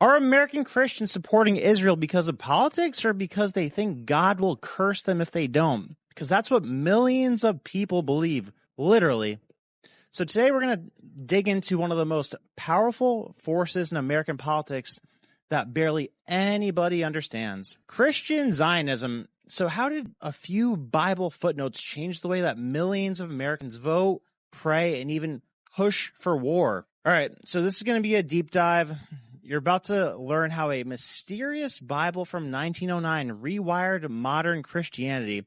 Are American Christians supporting Israel because of politics or because they think God will curse them if they don't? Because that's what millions of people believe, literally. So today we're going to dig into one of the most powerful forces in American politics that barely anybody understands. Christian Zionism. So how did a few Bible footnotes change the way that millions of Americans vote, pray, and even push for war? All right, so this is going to be a deep dive. You're about to learn how a mysterious Bible from 1909 rewired modern Christianity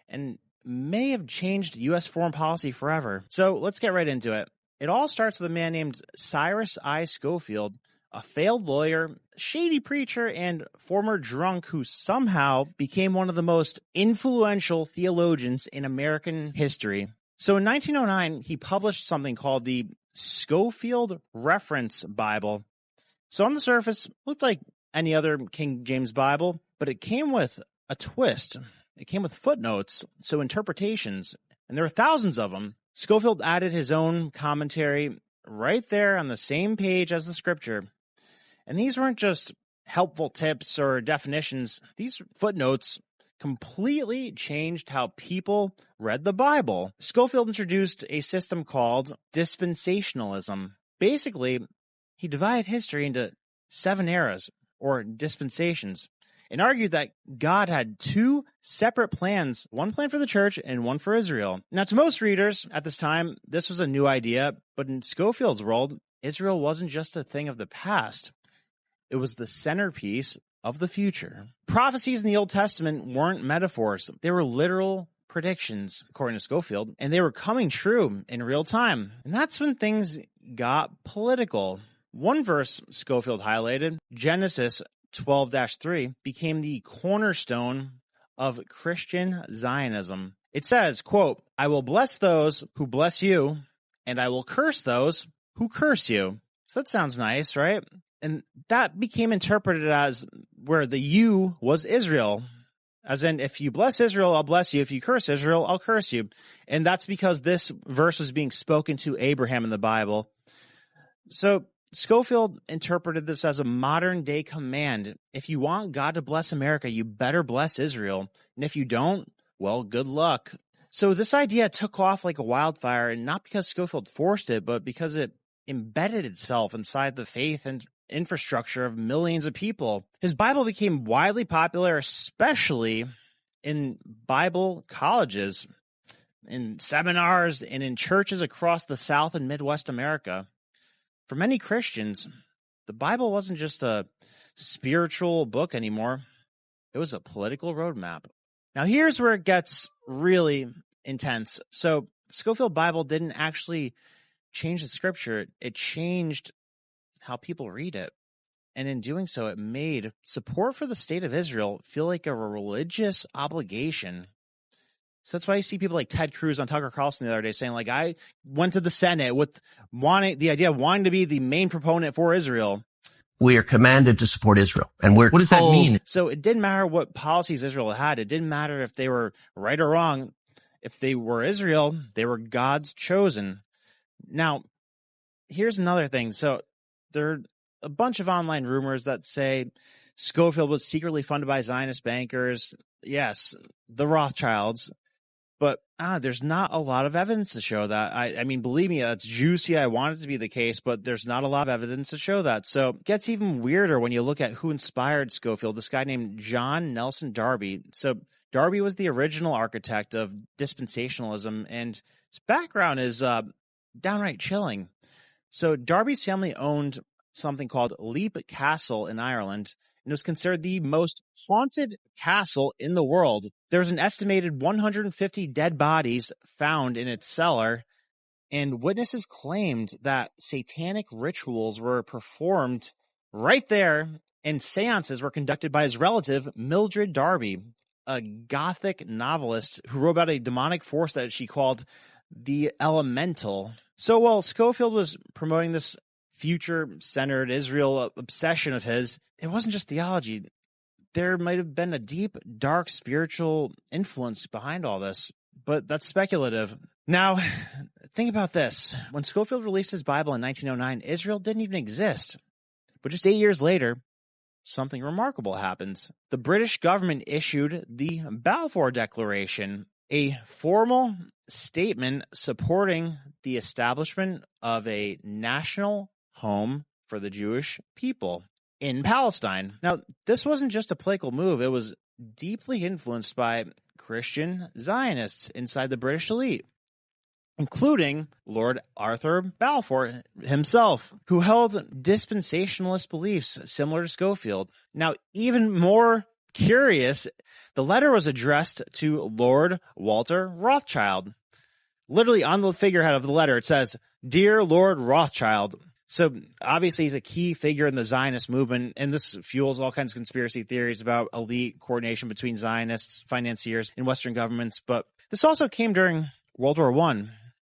and may have changed U.S. foreign policy forever. So let's get right into it. It all starts with a man named Cyrus I. Scofield, a failed lawyer, shady preacher, and former drunk who somehow became one of the most influential theologians in American history. So in 1909, he published something called the Scofield Reference Bible. So on the surface, it looked like any other King James Bible, but it came with a twist. It came with footnotes, so interpretations, and there were thousands of them. Scofield added his own commentary right there on the same page as the scripture. And these weren't just helpful tips or definitions. These footnotes completely changed how people read the Bible. Scofield introduced a system called dispensationalism. Basically, he divided history into 7 eras, or dispensations, and argued that God had 2 separate plans, one plan for the church and one for Israel. Now, to most readers at this time, this was a new idea, but in Scofield's world, Israel wasn't just a thing of the past. It was the centerpiece of the future. Prophecies in the Old Testament weren't metaphors. They were literal predictions, according to Scofield, and they were coming true in real time. And that's when things got political. One verse Scofield highlighted, Genesis 12-3, became the cornerstone of Christian Zionism. It says, quote, "I will bless those who bless you, and I will curse those who curse you." So that sounds nice, right? And that became interpreted as where the you was Israel. As in, if you bless Israel, I'll bless you. If you curse Israel, I'll curse you. And that's because this verse was being spoken to Abraham in the Bible. So Scofield interpreted this as a modern-day command. If you want God to bless America, you better bless Israel. And if you don't, well, good luck. So this idea took off like a wildfire, and not because Scofield forced it, but because it embedded itself inside the faith and infrastructure of millions of people. His Bible became widely popular, especially in Bible colleges, in seminars, and in churches across the South and Midwest America. For many Christians, the Bible wasn't just a spiritual book anymore. It was a political roadmap. Now, here's where it gets really intense. So, Scofield Bible didn't actually change the scripture. It changed how people read it. And in doing so, it made support for the state of Israel feel like a religious obligation. So that's why you see people like Ted Cruz on Tucker Carlson the other day saying, like, I went to the Senate with the idea of wanting to be the main proponent for Israel. We are commanded to support Israel. And what does that mean? So it didn't matter what policies Israel had. It didn't matter if they were right or wrong. If they were Israel, they were God's chosen. Now, here's another thing. So there are a bunch of online rumors that say Scofield was secretly funded by Zionist bankers. Yes, the Rothschilds. But there's not a lot of evidence to show that. I mean, believe me, that's juicy. I want it to be the case, but there's not a lot of evidence to show that. So it gets even weirder when you look at who inspired Scofield, this guy named John Nelson Darby. So Darby was the original architect of dispensationalism, and his background is downright chilling. So Darby's family owned something called Leap Castle in Ireland, and it was considered the most haunted castle in the world. There's an estimated 150 dead bodies found in its cellar, and witnesses claimed that satanic rituals were performed right there, and seances were conducted by his relative, Mildred Darby, a Gothic novelist who wrote about a demonic force that she called the Elemental. So while Scofield was promoting this future-centered Israel obsession of his, it wasn't just theology. There might have been a deep, dark spiritual influence behind all this, but that's speculative. Now, think about this. When Scofield released his Bible in 1909, Israel didn't even exist. But just 8 years later, something remarkable happens. The British government issued the Balfour Declaration, a formal statement supporting the establishment of a national home for the Jewish people in Palestine. Now, this wasn't just a political move. It was deeply influenced by Christian Zionists inside the British elite, including Lord Arthur Balfour himself, who held dispensationalist beliefs similar to Schofield. Now, even more curious, the letter was addressed to Lord Walter Rothschild. Literally on the figurehead of the letter, it says, "Dear Lord Rothschild." So obviously he's a key figure in the Zionist movement, and this fuels all kinds of conspiracy theories about elite coordination between Zionists, financiers, and Western governments. But this also came during World War I,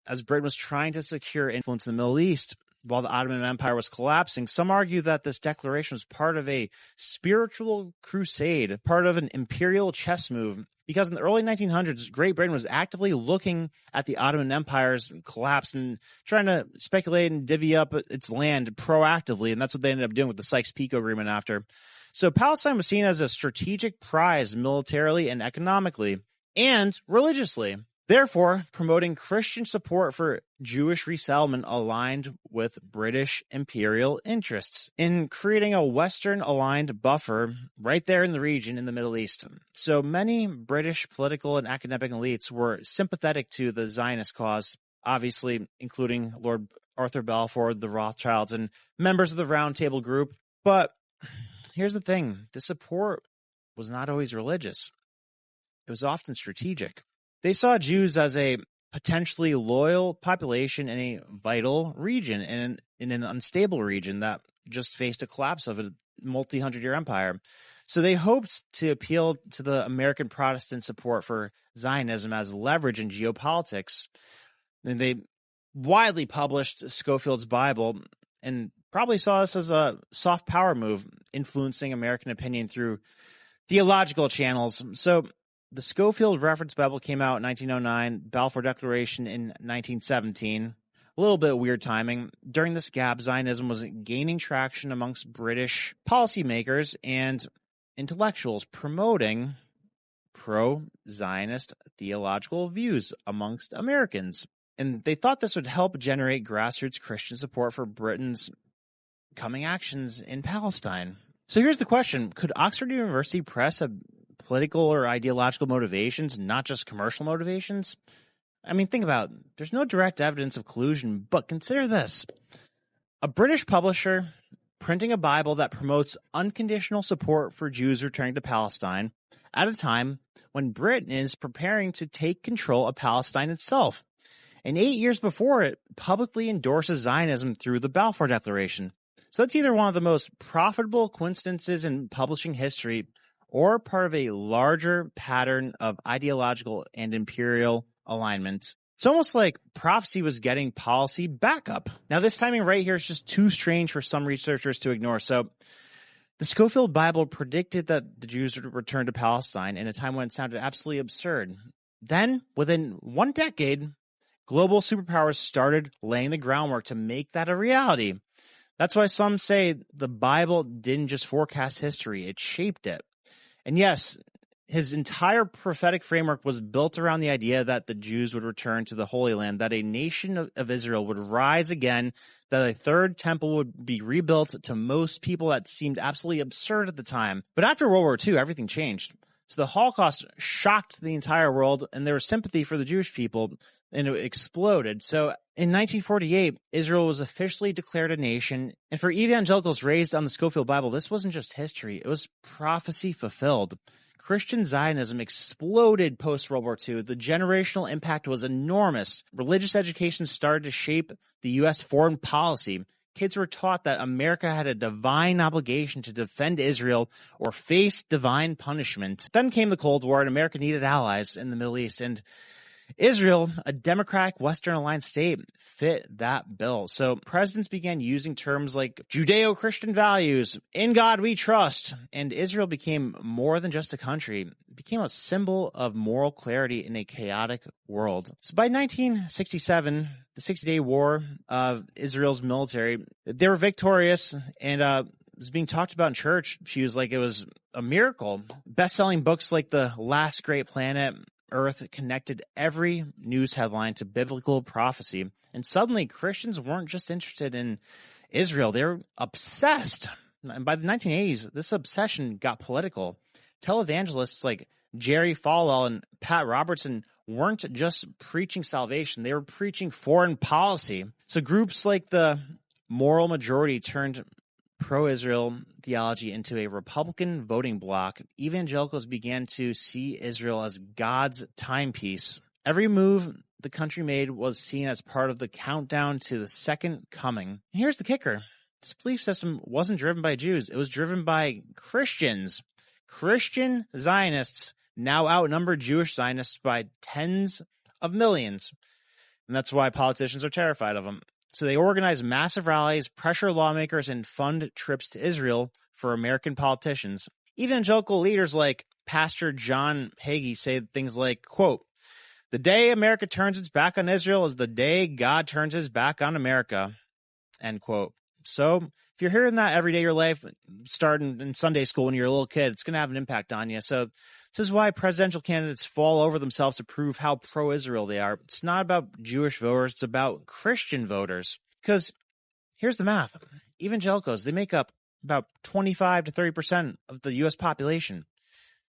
as Britain was trying to secure influence in the Middle East. While the Ottoman Empire was collapsing, some argue that this declaration was part of a spiritual crusade, part of an imperial chess move, because in the early 1900s, Great Britain was actively looking at the Ottoman Empire's collapse and trying to speculate and divvy up its land proactively, and that's what they ended up doing with the Sykes-Picot Agreement after. So Palestine was seen as a strategic prize militarily and economically, and religiously. Therefore, promoting Christian support for Jewish resettlement aligned with British imperial interests in creating a Western-aligned buffer right there in the region in the Middle East. So many British political and academic elites were sympathetic to the Zionist cause, obviously including Lord Arthur Balfour, the Rothschilds, and members of the Round Table Group. But here's the thing. The support was not always religious. It was often strategic. They saw Jews as a potentially loyal population in a vital region and in an unstable region that just faced a collapse of a multi-hundred-year empire. So they hoped to appeal to the American Protestant support for Zionism as leverage in geopolitics. And they widely published Schofield's Bible and probably saw this as a soft power move, influencing American opinion through theological channels. So the Schofield Reference Bible came out in 1909, Balfour Declaration in 1917. A little bit weird timing. During this gap, Zionism was gaining traction amongst British policymakers and intellectuals, promoting pro-Zionist theological views amongst Americans. And they thought this would help generate grassroots Christian support for Britain's coming actions in Palestine. So here's the question. Could Oxford University Press have political or ideological motivations, not just commercial motivations? I mean, think about it. There's no direct evidence of collusion, but consider this. A British publisher printing a Bible that promotes unconditional support for Jews returning to Palestine at a time when Britain is preparing to take control of Palestine itself. And 8 years before it publicly endorses Zionism through the Balfour Declaration. So that's either one of the most profitable coincidences in publishing history or part of a larger pattern of ideological and imperial alignment. It's almost like prophecy was getting policy backup. Now, this timing right here is just too strange for some researchers to ignore. So the Schofield Bible predicted that the Jews would return to Palestine in a time when it sounded absolutely absurd. Then, within 1 decade, global superpowers started laying the groundwork to make that a reality. That's why some say the Bible didn't just forecast history, it shaped it. And yes, his entire prophetic framework was built around the idea that the Jews would return to the Holy Land, that a nation of Israel would rise again, that a third temple would be rebuilt. To most people, that seemed absolutely absurd at the time. But after World War II, everything changed. So the Holocaust shocked the entire world, and there was sympathy for the Jewish people, and it exploded. So in 1948, Israel was officially declared a nation. And for evangelicals raised on the Schofield Bible, this wasn't just history. It was prophecy fulfilled. Christian Zionism exploded post-World War II. The generational impact was enormous. Religious education started to shape the U.S. foreign policy. Kids were taught that America had a divine obligation to defend Israel or face divine punishment. Then came the Cold War, and America needed allies in the Middle East. And Israel, a democratic Western-aligned state, fit that bill. So presidents began using terms like Judeo-Christian values, in God we trust, and Israel became more than just a country. It became a symbol of moral clarity in a chaotic world. So by 1967, the 60-Day War of Israel's military, they were victorious, and was being talked about in church, she was like, it was a miracle. Best-selling books like The Last Great Planet, Earth connected every news headline to biblical prophecy. And suddenly Christians weren't just interested in Israel. They were obsessed. And by the 1980s, this obsession got political. Televangelists like Jerry Falwell and Pat Robertson weren't just preaching salvation. They were preaching foreign policy. So groups like the Moral Majority turned pro-Israel theology into a Republican voting bloc. Evangelicals began to see Israel as God's timepiece. Every move the country made was seen as part of the countdown to the second coming. And here's the kicker. This belief system wasn't driven by Jews. It was driven by Christians. Christian Zionists now outnumber Jewish Zionists by tens of millions. And that's why politicians are terrified of them. So they organize massive rallies, pressure lawmakers, and fund trips to Israel for American politicians. Evangelical leaders like Pastor John Hagee say things like, quote, "The day America turns its back on Israel is the day God turns his back on America," end quote. So if you're hearing that every day of your life, starting in Sunday school when you're a little kid, it's going to have an impact on you. So this is why presidential candidates fall over themselves to prove how pro-Israel they are. It's not about Jewish voters. It's about Christian voters. Because here's the math. Evangelicals, they make up about 25 to 30% of the U.S. population.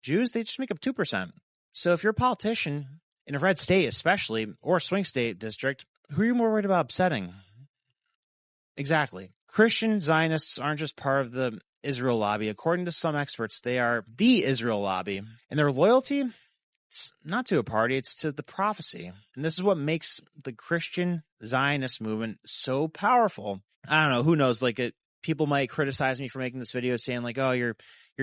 Jews, they just make up 2%. So if you're a politician in a red state especially, or a swing state district, who are you more worried about upsetting? Exactly. Christian Zionists aren't just part of the Israel lobby. According to some experts, they are the Israel lobby. And their loyalty, it's not to a party, it's to the prophecy. And this is what makes the Christian Zionist movement so powerful. I don't know, who knows, like people might criticize me for making this video saying like, oh, you're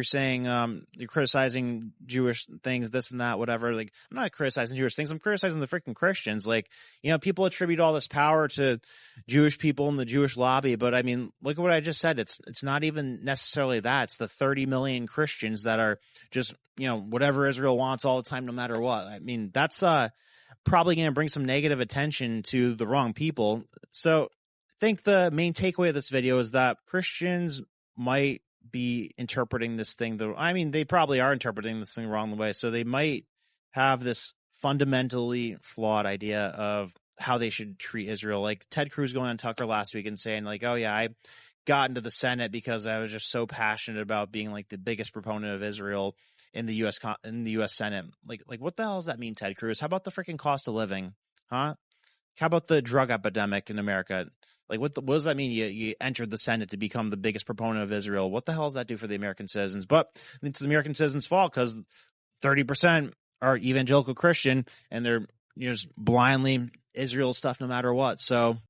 saying you're criticizing Jewish things, this and that, whatever. Like, I'm not criticizing Jewish things. I'm criticizing the freaking Christians. Like, you know, people attribute all this power to Jewish people and the Jewish lobby. But I mean, look at what I just said. It's not even necessarily that. It's the 30 million Christians that are just, you know, whatever Israel wants all the time, no matter what. I mean, that's probably going to bring some negative attention to the wrong people. So I think the main takeaway of this video is that Christians might be interpreting this thing they probably are interpreting this thing the wrong way. So they might have this fundamentally flawed idea of how they should treat Israel. Like Ted Cruz going on Tucker last week and saying like, oh yeah, I got into the Senate because I was just so passionate about being like the biggest proponent of Israel in the U.S. Senate. Like what the hell does that mean, Ted Cruz? How about the freaking cost of living? Huh? How about the drug epidemic in America? Like, what does that mean? You entered the Senate to become the biggest proponent of Israel. What the hell does that do for the American citizens? But it's the American citizens' fault because 30% are evangelical Christian and they're just blindly Israel stuff no matter what. So